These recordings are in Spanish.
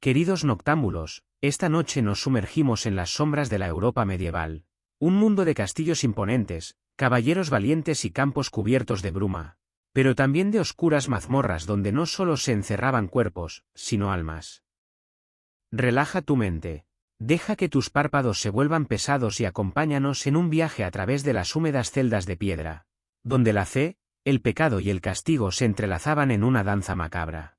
Queridos noctámbulos, esta noche nos sumergimos en las sombras de la Europa medieval. Un mundo de castillos imponentes, caballeros valientes y campos cubiertos de bruma, pero también de oscuras mazmorras donde no solo se encerraban cuerpos, sino almas. Relaja tu mente. Deja que tus párpados se vuelvan pesados y acompáñanos en un viaje a través de las húmedas celdas de piedra, donde la fe, el pecado y el castigo se entrelazaban en una danza macabra.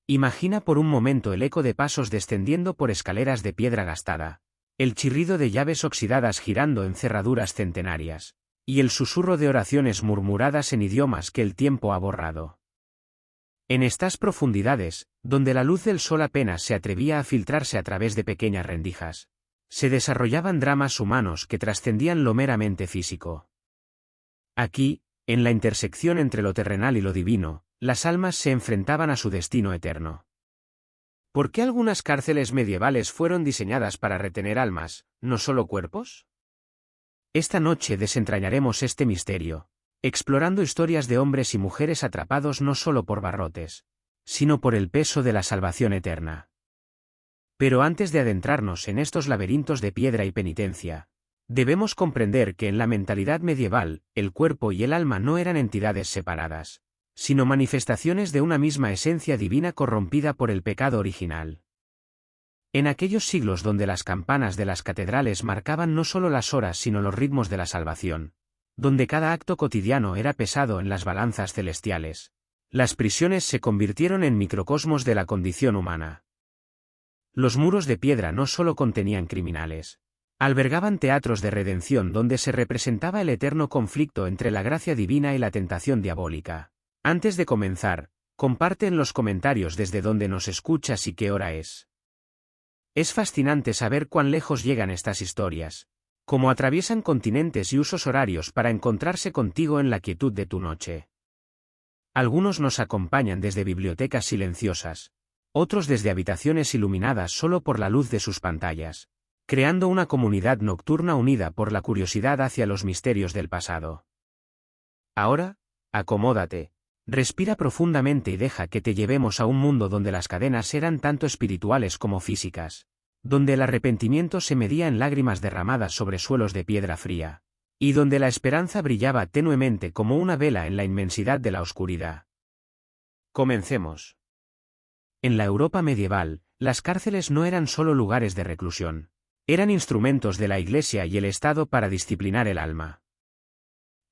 Imagina por un momento el eco de pasos descendiendo por escaleras de piedra gastada, el chirrido de llaves oxidadas girando en cerraduras centenarias, y el susurro de oraciones murmuradas en idiomas que el tiempo ha borrado. En estas profundidades, donde la luz del sol apenas se atrevía a filtrarse a través de pequeñas rendijas, se desarrollaban dramas humanos que trascendían lo meramente físico. Aquí, en la intersección entre lo terrenal y lo divino, las almas se enfrentaban a su destino eterno. ¿Por qué algunas cárceles medievales fueron diseñadas para retener almas, no solo cuerpos? Esta noche desentrañaremos este misterio, explorando historias de hombres y mujeres atrapados no solo por barrotes, sino por el peso de la salvación eterna. Pero antes de adentrarnos en estos laberintos de piedra y penitencia, debemos comprender que en la mentalidad medieval, el cuerpo y el alma no eran entidades separadas, sino manifestaciones de una misma esencia divina corrompida por el pecado original. En aquellos siglos donde las campanas de las catedrales marcaban no solo las horas sino los ritmos de la salvación, donde cada acto cotidiano era pesado en las balanzas celestiales, las prisiones se convirtieron en microcosmos de la condición humana. Los muros de piedra no solo contenían criminales, albergaban teatros de redención donde se representaba el eterno conflicto entre la gracia divina y la tentación diabólica. Antes de comenzar, comparte en los comentarios desde donde nos escuchas y qué hora es. Es fascinante saber cuán lejos llegan estas historias, cómo atraviesan continentes y usos horarios para encontrarse contigo en la quietud de tu noche. Algunos nos acompañan desde bibliotecas silenciosas, otros desde habitaciones iluminadas solo por la luz de sus pantallas, creando una comunidad nocturna unida por la curiosidad hacia los misterios del pasado. Ahora, acomódate. Respira profundamente y deja que te llevemos a un mundo donde las cadenas eran tanto espirituales como físicas, donde el arrepentimiento se medía en lágrimas derramadas sobre suelos de piedra fría, y donde la esperanza brillaba tenuemente como una vela en la inmensidad de la oscuridad. Comencemos. En la Europa medieval, las cárceles no eran solo lugares de reclusión, eran instrumentos de la Iglesia y el Estado para disciplinar el alma.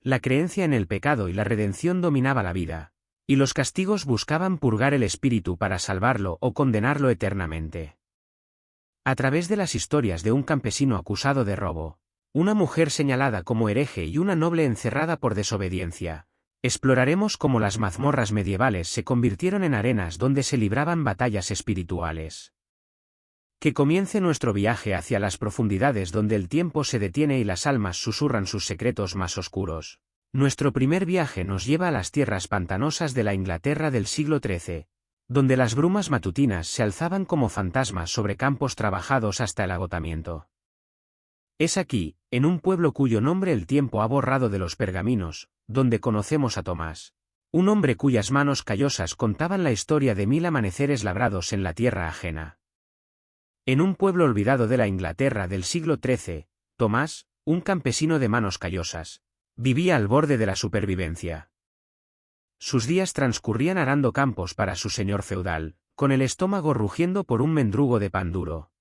La creencia en el pecado y la redención dominaba la vida, y los castigos buscaban purgar el espíritu para salvarlo o condenarlo eternamente. A través de las historias de un campesino acusado de robo, una mujer señalada como hereje y una noble encerrada por desobediencia, exploraremos cómo las mazmorras medievales se convirtieron en arenas donde se libraban batallas espirituales. Que comience nuestro viaje hacia las profundidades donde el tiempo se detiene y las almas susurran sus secretos más oscuros. Nuestro primer viaje nos lleva a las tierras pantanosas de la Inglaterra del siglo XIII, donde las brumas matutinas se alzaban como fantasmas sobre campos trabajados hasta el agotamiento. Es aquí, en un pueblo cuyo nombre el tiempo ha borrado de los pergaminos, donde conocemos a Tomás, un hombre cuyas manos callosas contaban la historia de 1000 amaneceres labrados en la tierra ajena. En un pueblo olvidado de la Inglaterra del siglo XIII, Tomás, un campesino de manos callosas, vivía al borde de la supervivencia. Sus días transcurrían arando campos para su señor feudal, con el estómago rugiendo por un mendrugo de pan duro.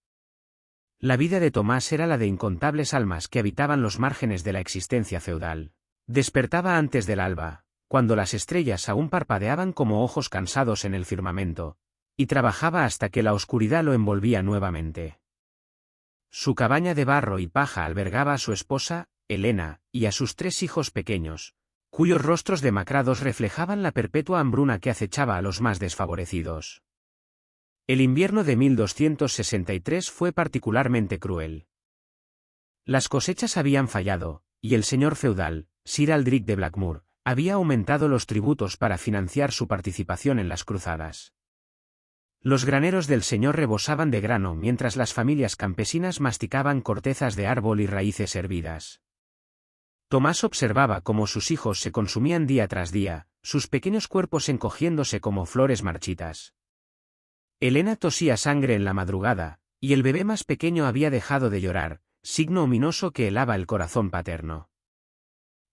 La vida de Tomás era la de incontables almas que habitaban los márgenes de la existencia feudal. Despertaba antes del alba, cuando las estrellas aún parpadeaban como ojos cansados en el firmamento, y trabajaba hasta que la oscuridad lo envolvía nuevamente. Su cabaña de barro y paja albergaba a su esposa, Helena, y a sus 3 hijos pequeños, cuyos rostros demacrados reflejaban la perpetua hambruna que acechaba a los más desfavorecidos. El invierno de 1263 fue particularmente cruel. Las cosechas habían fallado, y el señor feudal, Sir Aldric de Blackmoor, había aumentado los tributos para financiar su participación en las cruzadas. Los graneros del señor rebosaban de grano mientras las familias campesinas masticaban cortezas de árbol y raíces hervidas. Tomás observaba cómo sus hijos se consumían día tras día, sus pequeños cuerpos encogiéndose como flores marchitas. Elena tosía sangre en la madrugada, y el bebé más pequeño había dejado de llorar, signo ominoso que helaba el corazón paterno.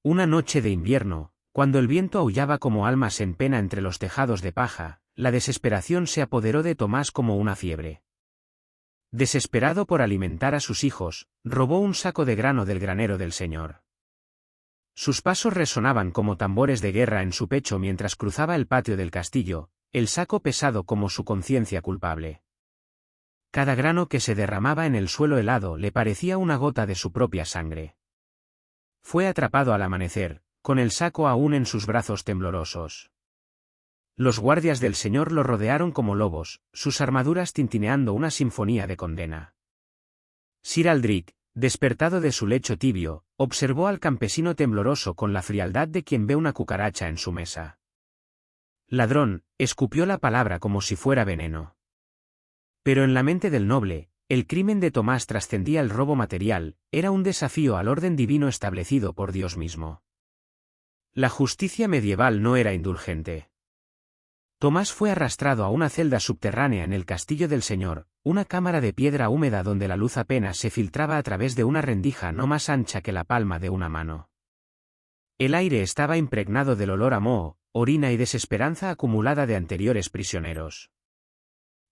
Una noche de invierno, cuando el viento aullaba como almas en pena entre los tejados de paja, la desesperación se apoderó de Tomás como una fiebre. Desesperado por alimentar a sus hijos, robó un saco de grano del granero del Señor. Sus pasos resonaban como tambores de guerra en su pecho mientras cruzaba el patio del castillo, el saco pesado como su conciencia culpable. Cada grano que se derramaba en el suelo helado le parecía una gota de su propia sangre. Fue atrapado al amanecer, con el saco aún en sus brazos temblorosos. Los guardias del Señor lo rodearon como lobos, sus armaduras tintineando una sinfonía de condena. Sir Aldrich, despertado de su lecho tibio, observó al campesino tembloroso con la frialdad de quien ve una cucaracha en su mesa. Ladrón, escupió la palabra como si fuera veneno. Pero en la mente del noble, el crimen de Tomás trascendía el robo material, era un desafío al orden divino establecido por Dios mismo. La justicia medieval no era indulgente. Tomás fue arrastrado a una celda subterránea en el castillo del Señor, una cámara de piedra húmeda donde la luz apenas se filtraba a través de una rendija no más ancha que la palma de una mano. El aire estaba impregnado del olor a moho, orina y desesperanza acumulada de anteriores prisioneros.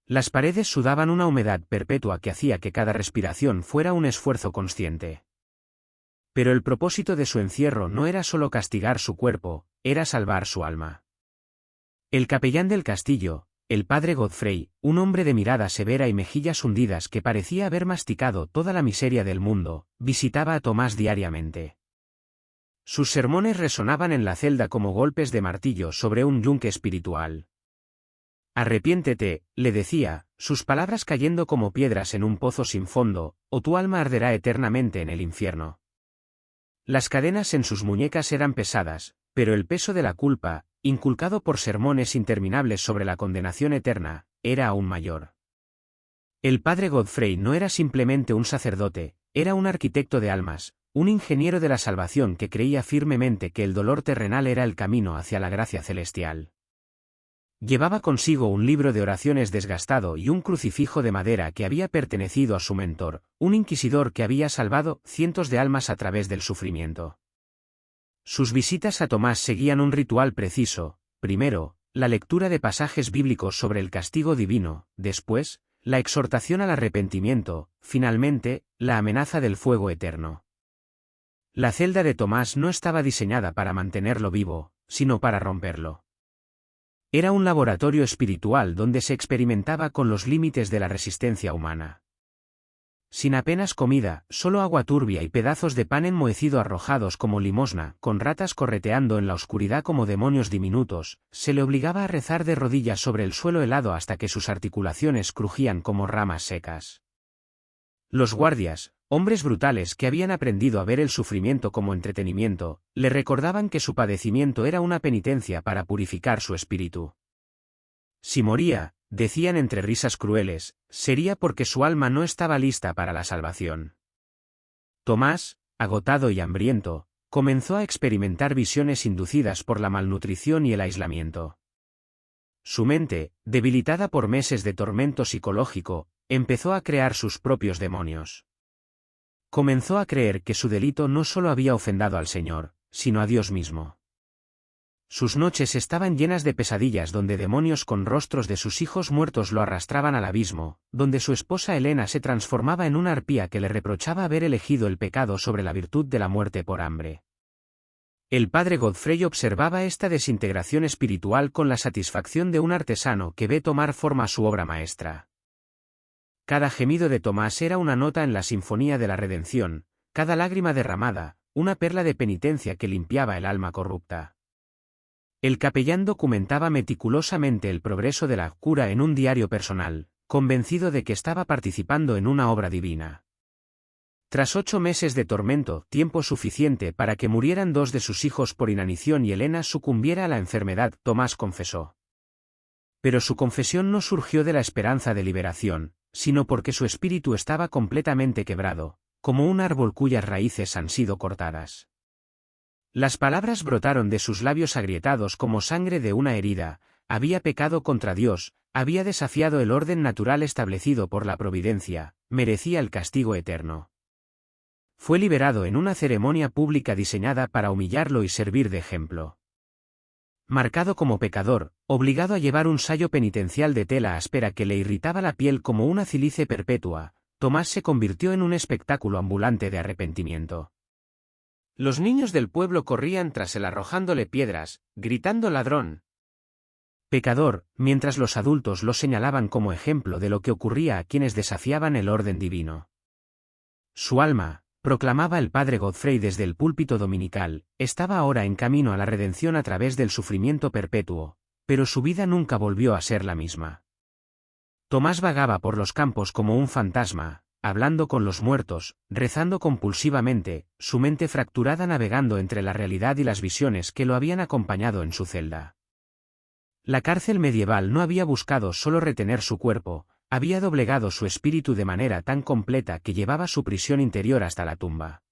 Las paredes sudaban una humedad perpetua que hacía que cada respiración fuera un esfuerzo consciente. Pero el propósito de su encierro no era solo castigar su cuerpo, era salvar su alma. El capellán del castillo, el padre Godfrey, un hombre de mirada severa y mejillas hundidas que parecía haber masticado toda la miseria del mundo, visitaba a Tomás diariamente. Sus sermones resonaban en la celda como golpes de martillo sobre un yunque espiritual. Arrepiéntete, le decía, sus palabras cayendo como piedras en un pozo sin fondo, o tu alma arderá eternamente en el infierno. Las cadenas en sus muñecas eran pesadas, pero el peso de la culpa, inculcado por sermones interminables sobre la condenación eterna, era aún mayor. El padre Godfrey no era simplemente un sacerdote, era un arquitecto de almas, un ingeniero de la salvación que creía firmemente que el dolor terrenal era el camino hacia la gracia celestial. Llevaba consigo un libro de oraciones desgastado y un crucifijo de madera que había pertenecido a su mentor, un inquisidor que había salvado cientos de almas a través del sufrimiento. Sus visitas a Tomás seguían un ritual preciso: primero, la lectura de pasajes bíblicos sobre el castigo divino, después, la exhortación al arrepentimiento, finalmente, la amenaza del fuego eterno. La celda de Tomás no estaba diseñada para mantenerlo vivo, sino para romperlo. Era un laboratorio espiritual donde se experimentaba con los límites de la resistencia humana. Sin apenas comida, solo agua turbia y pedazos de pan enmohecido arrojados como limosna, con ratas correteando en la oscuridad como demonios diminutos, se le obligaba a rezar de rodillas sobre el suelo helado hasta que sus articulaciones crujían como ramas secas. Los guardias, hombres brutales que habían aprendido a ver el sufrimiento como entretenimiento, le recordaban que su padecimiento era una penitencia para purificar su espíritu. Si moría, decían entre risas crueles, sería porque su alma no estaba lista para la salvación. Tomás, agotado y hambriento, comenzó a experimentar visiones inducidas por la malnutrición y el aislamiento. Su mente, debilitada por meses de tormento psicológico, empezó a crear sus propios demonios. Comenzó a creer que su delito no solo había ofendado al Señor, sino a Dios mismo. Sus noches estaban llenas de pesadillas donde demonios con rostros de sus hijos muertos lo arrastraban al abismo, donde su esposa Helena se transformaba en una arpía que le reprochaba haber elegido el pecado sobre la virtud de la muerte por hambre. El padre Godfrey observaba esta desintegración espiritual con la satisfacción de un artesano que ve tomar forma su obra maestra. Cada gemido de Tomás era una nota en la sinfonía de la redención, cada lágrima derramada, una perla de penitencia que limpiaba el alma corrupta. El capellán documentaba meticulosamente el progreso de la cura en un diario personal, convencido de que estaba participando en una obra divina. Tras 8 meses de tormento, tiempo suficiente para que murieran 2 de sus hijos por inanición y Helena sucumbiera a la enfermedad, Tomás confesó. Pero su confesión no surgió de la esperanza de liberación, sino porque su espíritu estaba completamente quebrado, como un árbol cuyas raíces han sido cortadas. Las palabras brotaron de sus labios agrietados como sangre de una herida, había pecado contra Dios, había desafiado el orden natural establecido por la providencia, merecía el castigo eterno. Fue liberado en una ceremonia pública diseñada para humillarlo y servir de ejemplo. Marcado como pecador, obligado a llevar un sayo penitencial de tela áspera que le irritaba la piel como una cilice perpetua, Tomás se convirtió en un espectáculo ambulante de arrepentimiento. Los niños del pueblo corrían tras él arrojándole piedras, gritando ladrón, pecador, mientras los adultos lo señalaban como ejemplo de lo que ocurría a quienes desafiaban el orden divino. Su alma, proclamaba el padre Godfrey desde el púlpito dominical, estaba ahora en camino a la redención a través del sufrimiento perpetuo, pero su vida nunca volvió a ser la misma. Tomás vagaba por los campos como un fantasma, hablando con los muertos, rezando compulsivamente, su mente fracturada navegando entre la realidad y las visiones que lo habían acompañado en su celda. La cárcel medieval no había buscado solo retener su cuerpo, había doblegado su espíritu de manera tan completa que llevaba su prisión interior hasta la tumba.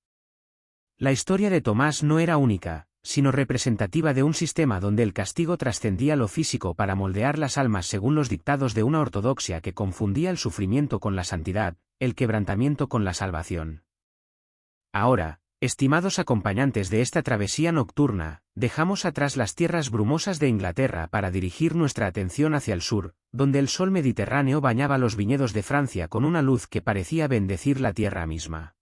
La historia de Tomás no era única, sino representativa de un sistema donde el castigo trascendía lo físico para moldear las almas según los dictados de una ortodoxia que confundía el sufrimiento con la santidad, el quebrantamiento con la salvación. Ahora, estimados acompañantes de esta travesía nocturna, dejamos atrás las tierras brumosas de Inglaterra para dirigir nuestra atención hacia el sur, donde el sol mediterráneo bañaba los viñedos de Francia con una luz que parecía bendecir la tierra misma.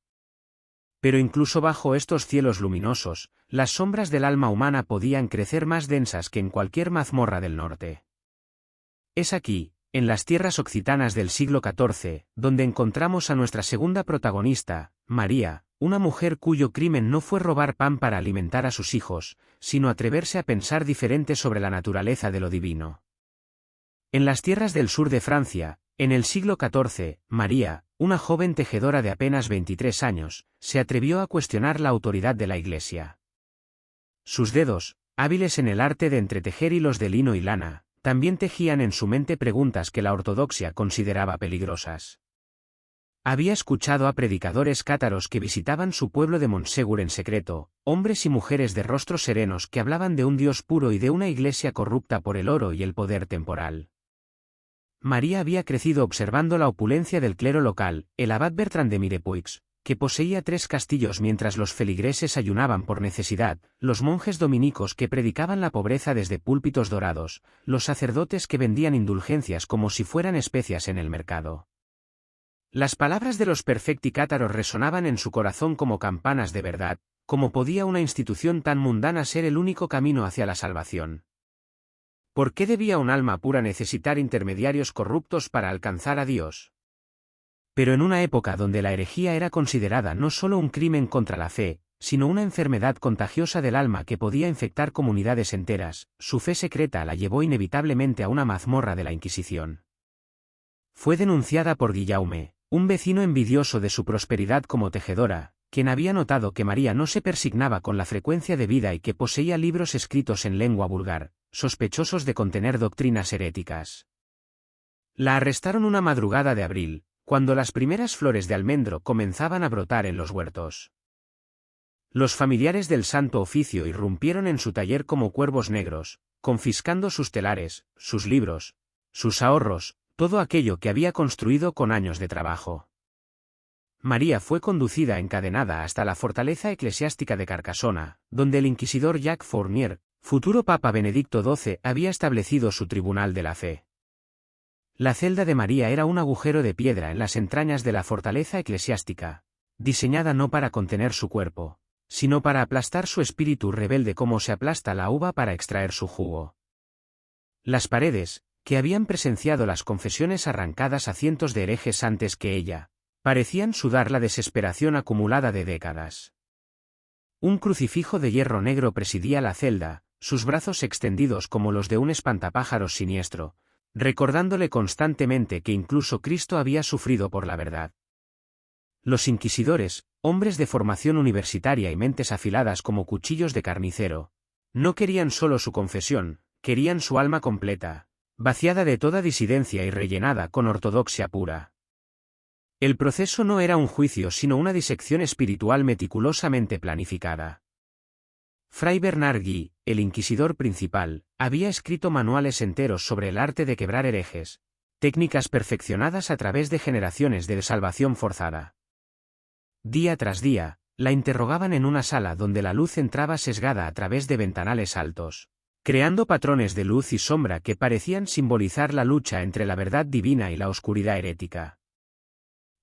Pero incluso bajo estos cielos luminosos, las sombras del alma humana podían crecer más densas que en cualquier mazmorra del norte. Es aquí, en las tierras occitanas del siglo XIV, donde encontramos a nuestra segunda protagonista, María, una mujer cuyo crimen no fue robar pan para alimentar a sus hijos, sino atreverse a pensar diferente sobre la naturaleza de lo divino. En las tierras del sur de Francia, en el siglo XIV, María, una joven tejedora de apenas 23 años, se atrevió a cuestionar la autoridad de la Iglesia. Sus dedos, hábiles en el arte de entretejer hilos de lino y lana, también tejían en su mente preguntas que la ortodoxia consideraba peligrosas. Había escuchado a predicadores cátaros que visitaban su pueblo de Montségur en secreto, hombres y mujeres de rostros serenos que hablaban de un Dios puro y de una iglesia corrupta por el oro y el poder temporal. María había crecido observando la opulencia del clero local, el abad Bertrand de Mirepoix, que poseía 3 castillos mientras los feligreses ayunaban por necesidad, los monjes dominicos que predicaban la pobreza desde púlpitos dorados, los sacerdotes que vendían indulgencias como si fueran especias en el mercado. Las palabras de los perfecti cátaros resonaban en su corazón como campanas de verdad. ¿Cómo podía una institución tan mundana ser el único camino hacia la salvación? ¿Por qué debía un alma pura necesitar intermediarios corruptos para alcanzar a Dios? Pero en una época donde la herejía era considerada no solo un crimen contra la fe, sino una enfermedad contagiosa del alma que podía infectar comunidades enteras, su fe secreta la llevó inevitablemente a una mazmorra de la Inquisición. Fue denunciada por Guillaume, un vecino envidioso de su prosperidad como tejedora, quien había notado que María no se persignaba con la frecuencia debida y que poseía libros escritos en lengua vulgar, sospechosos de contener doctrinas heréticas. La arrestaron una madrugada de abril, cuando las primeras flores de almendro comenzaban a brotar en los huertos. Los familiares del Santo Oficio irrumpieron en su taller como cuervos negros, confiscando sus telares, sus libros, sus ahorros, todo aquello que había construido con años de trabajo. María fue conducida encadenada hasta la fortaleza eclesiástica de Carcasona, donde el inquisidor Jacques Fournier, futuro Papa Benedicto XII, había establecido su tribunal de la fe. La celda de María era un agujero de piedra en las entrañas de la fortaleza eclesiástica, diseñada no para contener su cuerpo, sino para aplastar su espíritu rebelde como se aplasta la uva para extraer su jugo. Las paredes, que habían presenciado las confesiones arrancadas a cientos de herejes antes que ella, parecían sudar la desesperación acumulada de décadas. Un crucifijo de hierro negro presidía la celda, sus brazos extendidos como los de un espantapájaros siniestro, recordándole constantemente que incluso Cristo había sufrido por la verdad. Los inquisidores, hombres de formación universitaria y mentes afiladas como cuchillos de carnicero, no querían solo su confesión, querían su alma completa, vaciada de toda disidencia y rellenada con ortodoxia pura. El proceso no era un juicio sino una disección espiritual meticulosamente planificada. Fray Bernard Guy, el inquisidor principal, había escrito manuales enteros sobre el arte de quebrar herejes, técnicas perfeccionadas a través de generaciones de salvación forzada. Día tras día, la interrogaban en una sala donde la luz entraba sesgada a través de ventanales altos, creando patrones de luz y sombra que parecían simbolizar la lucha entre la verdad divina y la oscuridad herética.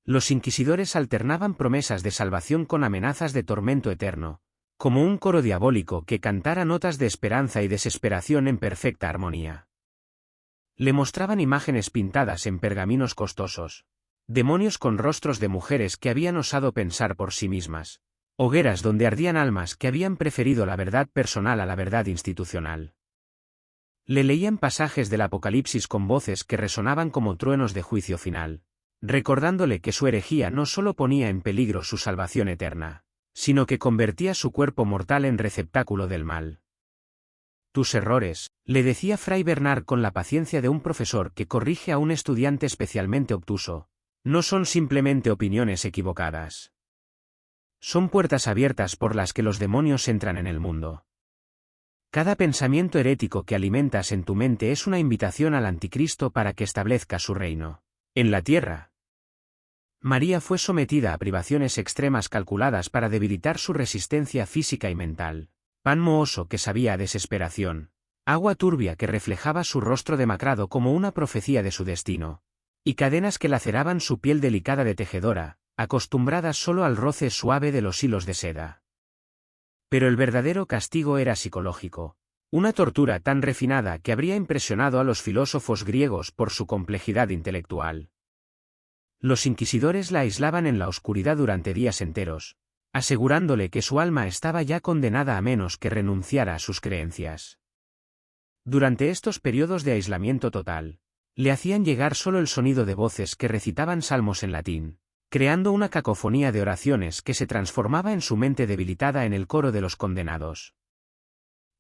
Los inquisidores alternaban promesas de salvación con amenazas de tormento eterno, como un coro diabólico que cantara notas de esperanza y desesperación en perfecta armonía. Le mostraban imágenes pintadas en pergaminos costosos, demonios con rostros de mujeres que habían osado pensar por sí mismas, hogueras donde ardían almas que habían preferido la verdad personal a la verdad institucional. Le leían pasajes del Apocalipsis con voces que resonaban como truenos de juicio final, recordándole que su herejía no solo ponía en peligro su salvación eterna, sino que convertía su cuerpo mortal en receptáculo del mal. Tus errores, le decía Fray Bernard con la paciencia de un profesor que corrige a un estudiante especialmente obtuso, no son simplemente opiniones equivocadas. Son puertas abiertas por las que los demonios entran en el mundo. Cada pensamiento herético que alimentas en tu mente es una invitación al anticristo para que establezca su reino en la tierra. María fue sometida a privaciones extremas calculadas para debilitar su resistencia física y mental. Pan mohoso que sabía a desesperación, agua turbia que reflejaba su rostro demacrado como una profecía de su destino, y cadenas que laceraban su piel delicada de tejedora, acostumbrada solo al roce suave de los hilos de seda. Pero el verdadero castigo era psicológico, una tortura tan refinada que habría impresionado a los filósofos griegos por su complejidad intelectual. Los inquisidores la aislaban en la oscuridad durante días enteros, asegurándole que su alma estaba ya condenada a menos que renunciara a sus creencias. Durante estos periodos de aislamiento total, le hacían llegar solo el sonido de voces que recitaban salmos en latín, creando una cacofonía de oraciones que se transformaba en su mente debilitada en el coro de los condenados.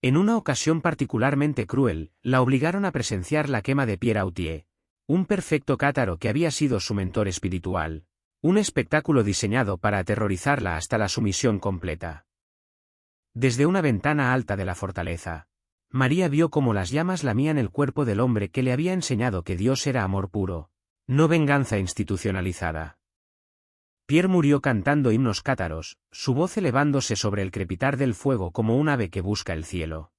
En una ocasión particularmente cruel, la obligaron a presenciar la quema de Pierre Autier, un perfecto cátaro que había sido su mentor espiritual. Un espectáculo diseñado para aterrorizarla hasta la sumisión completa. Desde una ventana alta de la fortaleza, María vio cómo las llamas lamían el cuerpo del hombre que le había enseñado que Dios era amor puro, no venganza institucionalizada. Pierre murió cantando himnos cátaros, su voz elevándose sobre el crepitar del fuego como un ave que busca el cielo.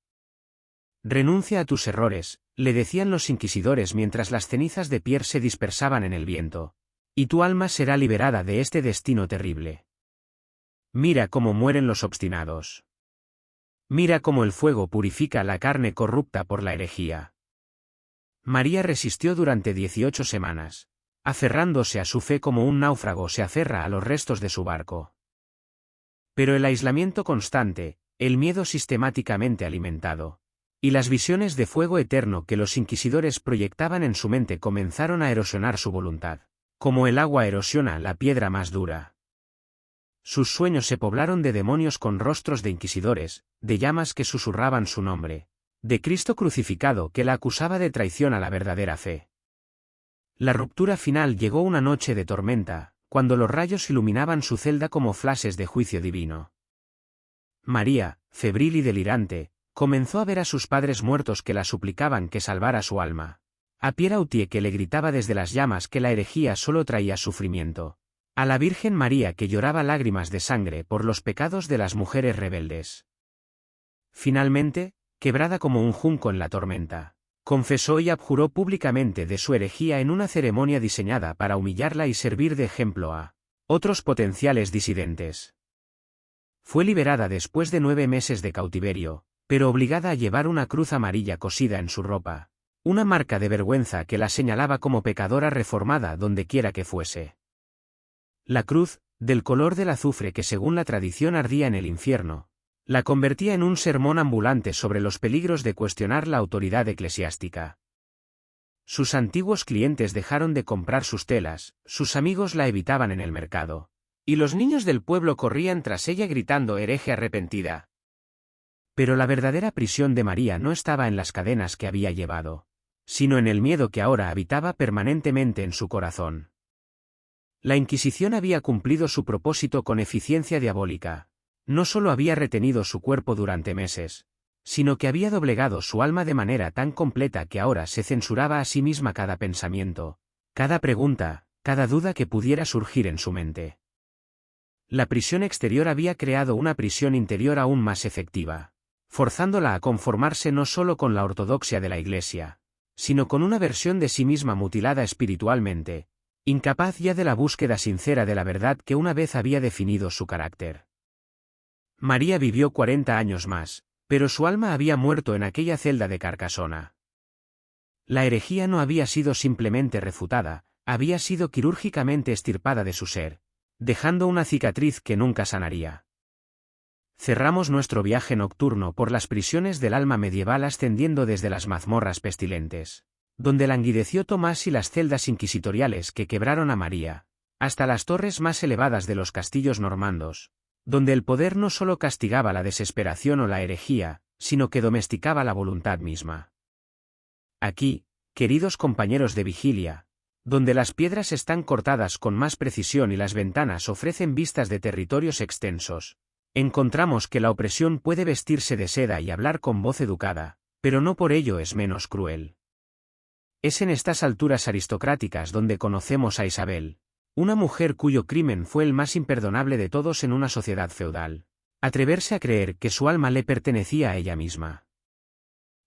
Renuncia a tus errores, le decían los inquisidores mientras las cenizas de Pierre se dispersaban en el viento. Y tu alma será liberada de este destino terrible. Mira cómo mueren los obstinados. Mira cómo el fuego purifica la carne corrupta por la herejía. María resistió durante 18 semanas, aferrándose a su fe como un náufrago se aferra a los restos de su barco. Pero el aislamiento constante, el miedo sistemáticamente alimentado, y las visiones de fuego eterno que los inquisidores proyectaban en su mente comenzaron a erosionar su voluntad. Como el agua erosiona la piedra más dura. Sus sueños se poblaron de demonios con rostros de inquisidores, de llamas que susurraban su nombre, de Cristo crucificado que la acusaba de traición a la verdadera fe. La ruptura final llegó una noche de tormenta, cuando los rayos iluminaban su celda como flashes de juicio divino. María, febril y delirante, comenzó a ver a sus padres muertos que la suplicaban que salvara su alma. A Pierre Autier que le gritaba desde las llamas que la herejía solo traía sufrimiento. A la Virgen María que lloraba lágrimas de sangre por los pecados de las mujeres rebeldes. Finalmente, quebrada como un junco en la tormenta, confesó y abjuró públicamente de su herejía en una ceremonia diseñada para humillarla y servir de ejemplo a otros potenciales disidentes. Fue liberada después de 9 meses de cautiverio, pero obligada a llevar una cruz amarilla cosida en su ropa. Una marca de vergüenza que la señalaba como pecadora reformada dondequiera que fuese. La cruz, del color del azufre que según la tradición ardía en el infierno, la convertía en un sermón ambulante sobre los peligros de cuestionar la autoridad eclesiástica. Sus antiguos clientes dejaron de comprar sus telas, sus amigos la evitaban en el mercado, y los niños del pueblo corrían tras ella gritando hereje arrepentida. Pero la verdadera prisión de María no estaba en las cadenas que había llevado, sino en el miedo que ahora habitaba permanentemente en su corazón. La Inquisición había cumplido su propósito con eficiencia diabólica. No solo había retenido su cuerpo durante meses, sino que había doblegado su alma de manera tan completa que ahora se censuraba a sí misma cada pensamiento, cada pregunta, cada duda que pudiera surgir en su mente. La prisión exterior había creado una prisión interior aún más efectiva, forzándola a conformarse no solo con la ortodoxia de la Iglesia, sino con una versión de sí misma mutilada espiritualmente, incapaz ya de la búsqueda sincera de la verdad que una vez había definido su carácter. María vivió 40 años más, pero su alma había muerto en aquella celda de Carcasona. La herejía no había sido simplemente refutada, había sido quirúrgicamente extirpada de su ser, dejando una cicatriz que nunca sanaría. Cerramos nuestro viaje nocturno por las prisiones del alma medieval ascendiendo desde las mazmorras pestilentes, donde languideció Tomás y las celdas inquisitoriales que quebraron a María, hasta las torres más elevadas de los castillos normandos, donde el poder no solo castigaba la desesperación o la herejía, sino que domesticaba la voluntad misma. Aquí, queridos compañeros de vigilia, donde las piedras están cortadas con más precisión y las ventanas ofrecen vistas de territorios extensos, encontramos que la opresión puede vestirse de seda y hablar con voz educada, pero no por ello es menos cruel. Es en estas alturas aristocráticas donde conocemos a Isabel, una mujer cuyo crimen fue el más imperdonable de todos en una sociedad feudal, atreverse a creer que su alma le pertenecía a ella misma.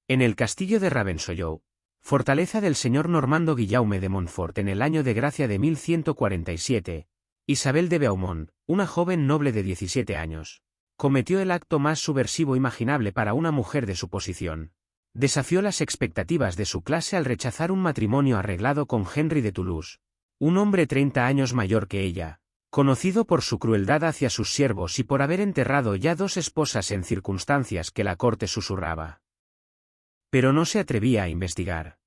En el castillo de Ravenshoe, fortaleza del señor Normando Guillaume de Montfort en el año de gracia de 1147, Isabel de Beaumont, una joven noble de 17 años, cometió el acto más subversivo imaginable para una mujer de su posición. Desafió las expectativas de su clase al rechazar un matrimonio arreglado con Henry de Toulouse, un hombre 30 años mayor que ella, conocido por su crueldad hacia sus siervos y por haber enterrado ya 2 esposas en circunstancias que la corte susurraba. Pero no se atrevía a investigar.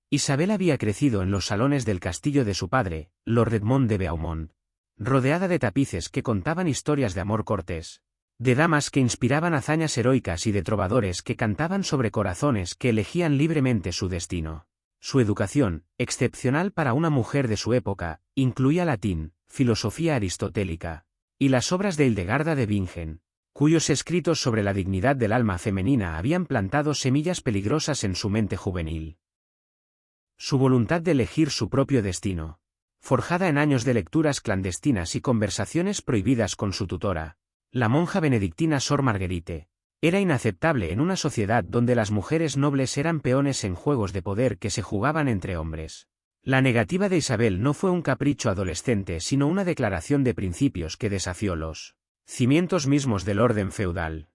Isabel había crecido en los salones del castillo de su padre, Lord Edmond de Beaumont, rodeada de tapices que contaban historias de amor cortés, de damas que inspiraban hazañas heroicas y de trovadores que cantaban sobre corazones que elegían libremente su destino. Su educación, excepcional para una mujer de su época, incluía latín, filosofía aristotélica, y las obras de Hildegarda de Bingen, cuyos escritos sobre la dignidad del alma femenina habían plantado semillas peligrosas en su mente juvenil. Su voluntad de elegir su propio destino, forjada en años de lecturas clandestinas y conversaciones prohibidas con su tutora, la monja benedictina Sor Marguerite, era inaceptable en una sociedad donde las mujeres nobles eran peones en juegos de poder que se jugaban entre hombres. La negativa de Isabel no fue un capricho adolescente sino una declaración de principios que desafió los cimientos mismos del orden feudal.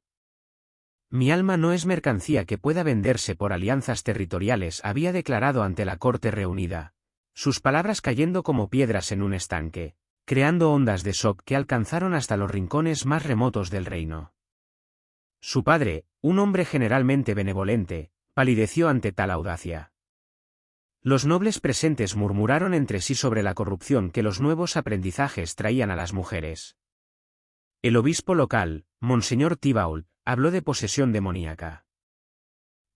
Mi alma no es mercancía que pueda venderse por alianzas territoriales, había declarado ante la corte reunida, sus palabras cayendo como piedras en un estanque, creando ondas de shock que alcanzaron hasta los rincones más remotos del reino. Su padre, un hombre generalmente benevolente, palideció ante tal audacia. Los nobles presentes murmuraron entre sí sobre la corrupción que los nuevos aprendizajes traían a las mujeres. El obispo local, Monseñor Thibault, habló de posesión demoníaca.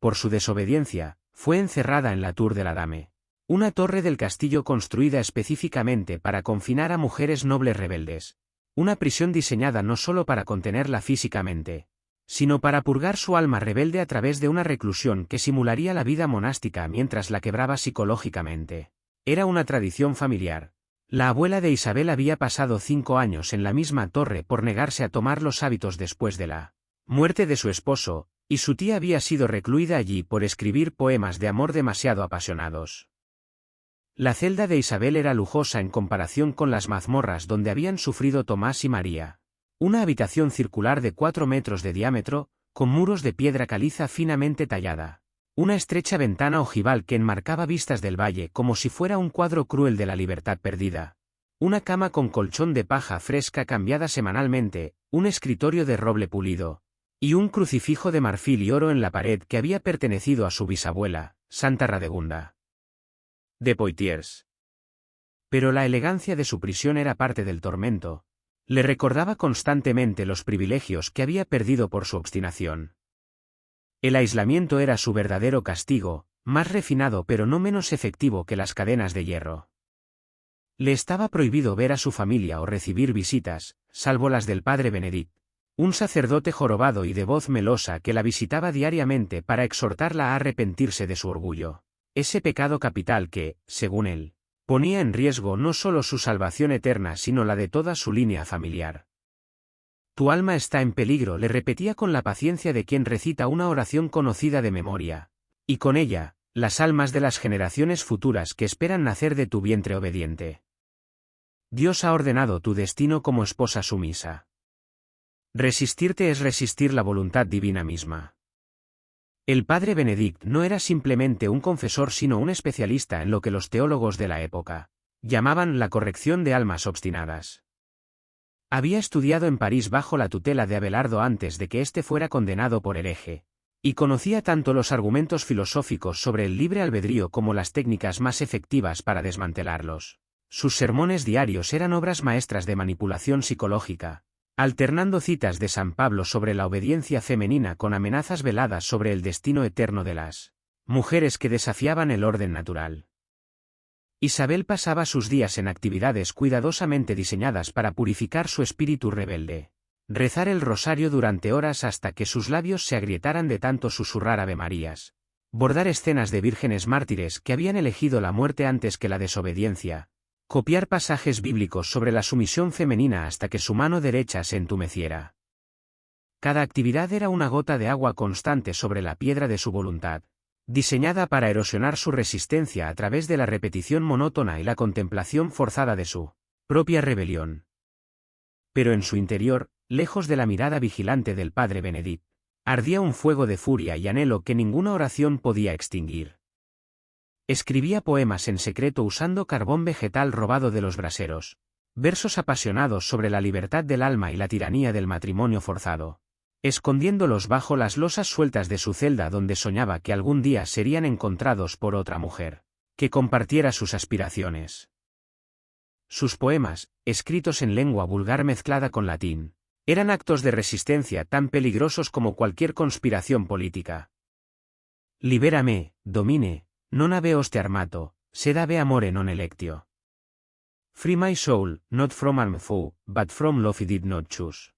Por su desobediencia, fue encerrada en la Tour de la Dame, una torre del castillo construida específicamente para confinar a mujeres nobles rebeldes, una prisión diseñada no solo para contenerla físicamente, sino para purgar su alma rebelde a través de una reclusión que simularía la vida monástica mientras la quebraba psicológicamente. Era una tradición familiar. La abuela de Isabel había pasado 5 años en la misma torre por negarse a tomar los hábitos después de la muerte de su esposo, y su tía había sido recluida allí por escribir poemas de amor demasiado apasionados. La celda de Isabel era lujosa en comparación con las mazmorras donde habían sufrido Tomás y María. Una habitación circular de 4 metros de diámetro, con muros de piedra caliza finamente tallada. Una estrecha ventana ojival que enmarcaba vistas del valle como si fuera un cuadro cruel de la libertad perdida. Una cama con colchón de paja fresca cambiada semanalmente, un escritorio de roble pulido, y un crucifijo de marfil y oro en la pared que había pertenecido a su bisabuela, Santa Radegunda de Poitiers. Pero la elegancia de su prisión era parte del tormento. Le recordaba constantemente los privilegios que había perdido por su obstinación. El aislamiento era su verdadero castigo, más refinado pero no menos efectivo que las cadenas de hierro. Le estaba prohibido ver a su familia o recibir visitas, salvo las del padre Benedict, Un sacerdote jorobado y de voz melosa que la visitaba diariamente para exhortarla a arrepentirse de su orgullo. Ese pecado capital que, según él, ponía en riesgo no solo su salvación eterna sino la de toda su línea familiar. Tu alma está en peligro, le repetía con la paciencia de quien recita una oración conocida de memoria, y con ella, las almas de las generaciones futuras que esperan nacer de tu vientre obediente. Dios ha ordenado tu destino como esposa sumisa. Resistirte es resistir la voluntad divina misma. El padre Benedict no era simplemente un confesor sino un especialista en lo que los teólogos de la época llamaban la corrección de almas obstinadas. Había estudiado en París bajo la tutela de Abelardo antes de que éste fuera condenado por hereje, y conocía tanto los argumentos filosóficos sobre el libre albedrío como las técnicas más efectivas para desmantelarlos. Sus sermones diarios eran obras maestras de manipulación psicológica, alternando citas de San Pablo sobre la obediencia femenina con amenazas veladas sobre el destino eterno de las mujeres que desafiaban el orden natural. Isabel pasaba sus días en actividades cuidadosamente diseñadas para purificar su espíritu rebelde. Rezar el rosario durante horas hasta que sus labios se agrietaran de tanto susurrar avemarías. Bordar escenas de vírgenes mártires que habían elegido la muerte antes que la desobediencia. Copiar pasajes bíblicos sobre la sumisión femenina hasta que su mano derecha se entumeciera. Cada actividad era una gota de agua constante sobre la piedra de su voluntad, diseñada para erosionar su resistencia a través de la repetición monótona y la contemplación forzada de su propia rebelión. Pero en su interior, lejos de la mirada vigilante del padre Benedict, ardía un fuego de furia y anhelo que ninguna oración podía extinguir. Escribía poemas en secreto usando carbón vegetal robado de los braseros, versos apasionados sobre la libertad del alma y la tiranía del matrimonio forzado, escondiéndolos bajo las losas sueltas de su celda donde soñaba que algún día serían encontrados por otra mujer, que compartiera sus aspiraciones. Sus poemas, escritos en lengua vulgar mezclada con latín, eran actos de resistencia tan peligrosos como cualquier conspiración política. Libérame, domine, non ave oste armato, sed ave amore non electio. Free my soul, not from armed foe, but from love I did not choose.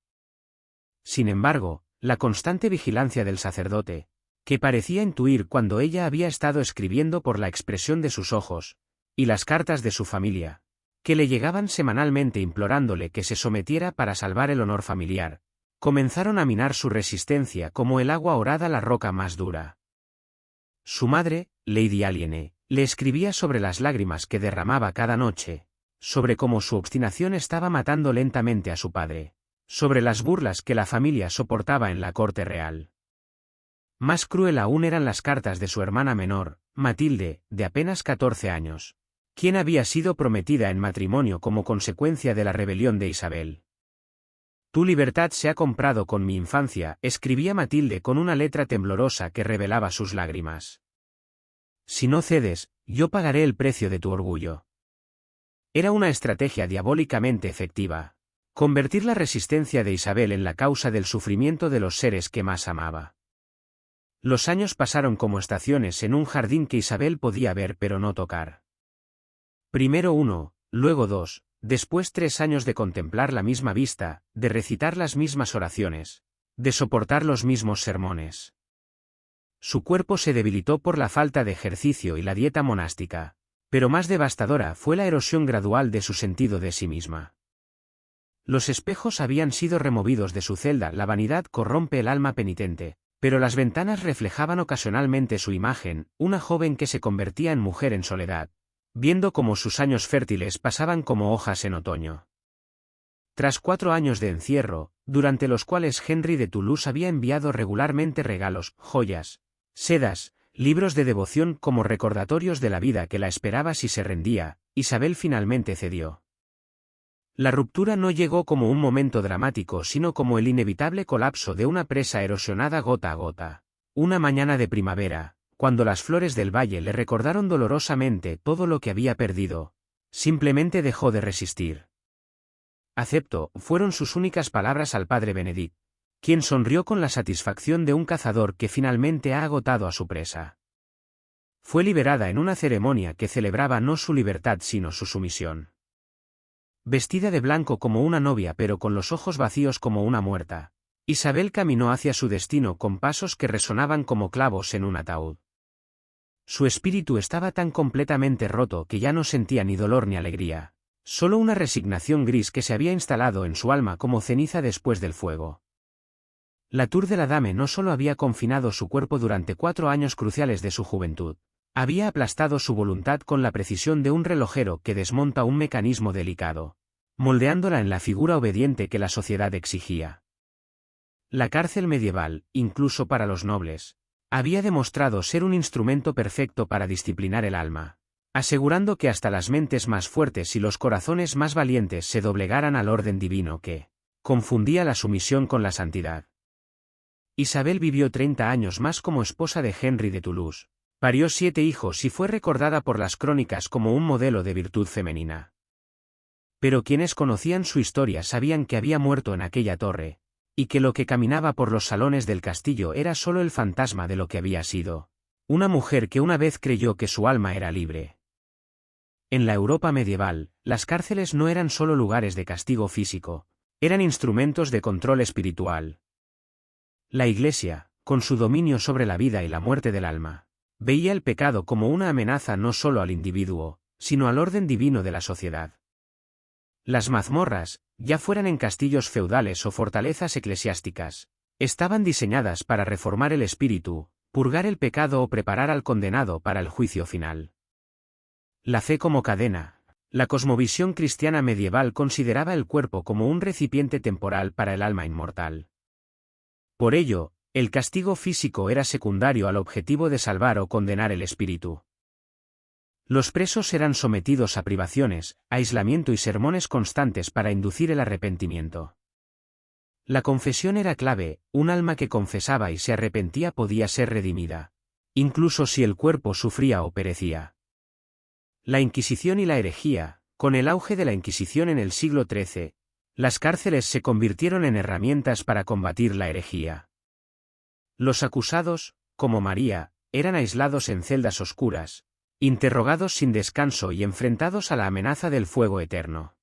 Sin embargo, la constante vigilancia del sacerdote, que parecía intuir cuando ella había estado escribiendo por la expresión de sus ojos, y las cartas de su familia, que le llegaban semanalmente implorándole que se sometiera para salvar el honor familiar, comenzaron a minar su resistencia como el agua orada la roca más dura. Su madre, Lady Aliene, le escribía sobre las lágrimas que derramaba cada noche, sobre cómo su obstinación estaba matando lentamente a su padre, sobre las burlas que la familia soportaba en la corte real. Más cruel aún eran las cartas de su hermana menor, Matilde, de apenas 14 años, quien había sido prometida en matrimonio como consecuencia de la rebelión de Isabel. Tu libertad se ha comprado con mi infancia, escribía Matilde con una letra temblorosa que revelaba sus lágrimas. Si no cedes, yo pagaré el precio de tu orgullo. Era una estrategia diabólicamente efectiva. Convertir la resistencia de Isabel en la causa del sufrimiento de los seres que más amaba. Los años pasaron como estaciones en un jardín que Isabel podía ver pero no tocar. Primero 1, luego 2, después 3 años de contemplar la misma vista, de recitar las mismas oraciones, de soportar los mismos sermones. Su cuerpo se debilitó por la falta de ejercicio y la dieta monástica, pero más devastadora fue la erosión gradual de su sentido de sí misma. Los espejos habían sido removidos de su celda, la vanidad corrompe el alma penitente, pero las ventanas reflejaban ocasionalmente su imagen, una joven que se convertía en mujer en soledad, viendo cómo sus años fértiles pasaban como hojas en otoño. Tras 4 años de encierro, durante los cuales Henry de Toulouse había enviado regularmente regalos, joyas, sedas, libros de devoción como recordatorios de la vida que la esperaba si se rendía, Isabel finalmente cedió. La ruptura no llegó como un momento dramático sino como el inevitable colapso de una presa erosionada gota a gota. Una mañana de primavera, cuando las flores del valle le recordaron dolorosamente todo lo que había perdido, simplemente dejó de resistir. Acepto, fueron sus únicas palabras al padre Benedict, quien sonrió con la satisfacción de un cazador que finalmente ha agotado a su presa. Fue liberada en una ceremonia que celebraba no su libertad sino su sumisión. Vestida de blanco como una novia pero con los ojos vacíos como una muerta, Isabel caminó hacia su destino con pasos que resonaban como clavos en un ataúd. Su espíritu estaba tan completamente roto que ya no sentía ni dolor ni alegría, solo una resignación gris que se había instalado en su alma como ceniza después del fuego. La Tour de la Dame no solo había confinado su cuerpo durante 4 años cruciales de su juventud, había aplastado su voluntad con la precisión de un relojero que desmonta un mecanismo delicado, moldeándola en la figura obediente que la sociedad exigía. La cárcel medieval, incluso para los nobles, había demostrado ser un instrumento perfecto para disciplinar el alma, asegurando que hasta las mentes más fuertes y los corazones más valientes se doblegaran al orden divino que confundía la sumisión con la santidad. Isabel vivió 30 años más como esposa de Henry de Toulouse, parió 7 hijos y fue recordada por las crónicas como un modelo de virtud femenina. Pero quienes conocían su historia sabían que había muerto en aquella torre, y que lo que caminaba por los salones del castillo era solo el fantasma de lo que había sido, una mujer que una vez creyó que su alma era libre. En la Europa medieval, las cárceles no eran solo lugares de castigo físico, eran instrumentos de control espiritual. La Iglesia, con su dominio sobre la vida y la muerte del alma, veía el pecado como una amenaza no solo al individuo, sino al orden divino de la sociedad. Las mazmorras, ya fueran en castillos feudales o fortalezas eclesiásticas, estaban diseñadas para reformar el espíritu, purgar el pecado o preparar al condenado para el juicio final. La fe como cadena. La cosmovisión cristiana medieval consideraba el cuerpo como un recipiente temporal para el alma inmortal. Por ello, el castigo físico era secundario al objetivo de salvar o condenar el espíritu. Los presos eran sometidos a privaciones, aislamiento y sermones constantes para inducir el arrepentimiento. La confesión era clave, un alma que confesaba y se arrepentía podía ser redimida, incluso si el cuerpo sufría o perecía. La Inquisición y la herejía. Con el auge de la Inquisición en el siglo XIII, las cárceles se convirtieron en herramientas para combatir la herejía. Los acusados, como María, eran aislados en celdas oscuras, interrogados sin descanso y enfrentados a la amenaza del fuego eterno.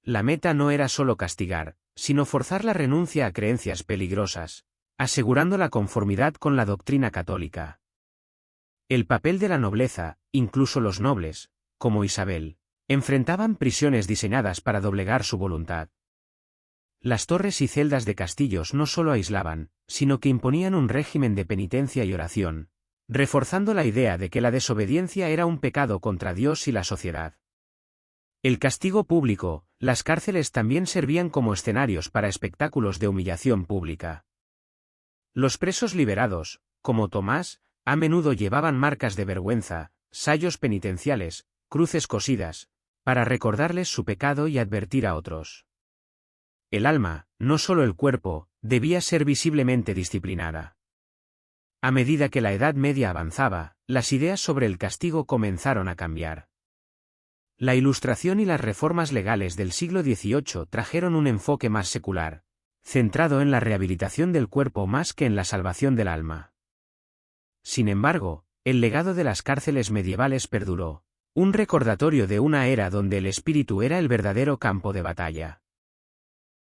La meta no era solo castigar, sino forzar la renuncia a creencias peligrosas, asegurando la conformidad con la doctrina católica. El papel de la nobleza, incluso los nobles, como Isabel, enfrentaban prisiones diseñadas para doblegar su voluntad. Las torres y celdas de castillos no solo aislaban, sino que imponían un régimen de penitencia y oración, reforzando la idea de que la desobediencia era un pecado contra Dios y la sociedad. El castigo público. Las cárceles también servían como escenarios para espectáculos de humillación pública. Los presos liberados, como Tomás, a menudo llevaban marcas de vergüenza, sayos penitenciales, cruces cosidas, para recordarles su pecado y advertir a otros. El alma, no solo el cuerpo, debía ser visiblemente disciplinada. A medida que la Edad Media avanzaba, las ideas sobre el castigo comenzaron a cambiar. La Ilustración y las reformas legales del siglo XVIII trajeron un enfoque más secular, centrado en la rehabilitación del cuerpo más que en la salvación del alma. Sin embargo, el legado de las cárceles medievales perduró, un recordatorio de una era donde el espíritu era el verdadero campo de batalla.